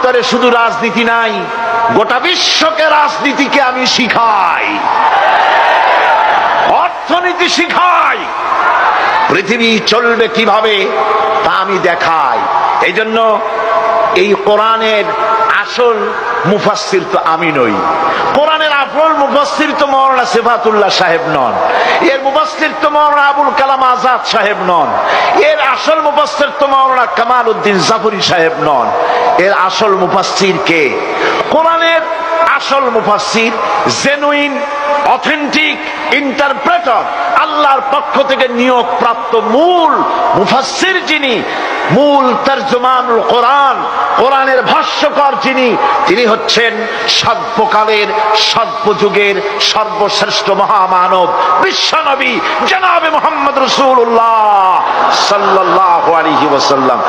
ভিতরে শুধু রাজনীতি নাই, গোটা বিশ্বকে রাজনীতিকে আমি শিখাই, অর্থনীতি শিখাই, পৃথিবী চলবে কিভাবে তা আমি দেখাই। এই জন্য এই কোরআনের আসল মুফাসসির তো আমি নই, কোরআনের আসল মুফাসসির তো মাওলানা সিফাতুল্লাহ সাহেব নন, এর মুফাসসির তো মাওলানা আবুল কালাম আজাদ সাহেব নন, এর আসল মুফাসসির তো মাওলানা কামাল উদ্দিন জাফরি সাহেব নন। এর আসল মুফাসসির কে? কোরআনের আসল মুফাসসির, জেনুইন অথেন্টিক ইন্টারপ্রেটার, আল্লাহর পক্ষ থেকে নিয়োগ প্রাপ্ত মূল মুফাসসির যিনি, মূল তরজমানুল কোরআন, কোরআনের ভাষ্যকার যিনি, তিনি হচ্ছেন সর্বকালের সর্বযুগের সর্বশ্রেষ্ঠ মহামানব বিশ্বনবী জনাবে মুহাম্মদ রাসূলুল্লাহ সাল্লাল্লাহু আলাইহি ওয়াসাল্লাম।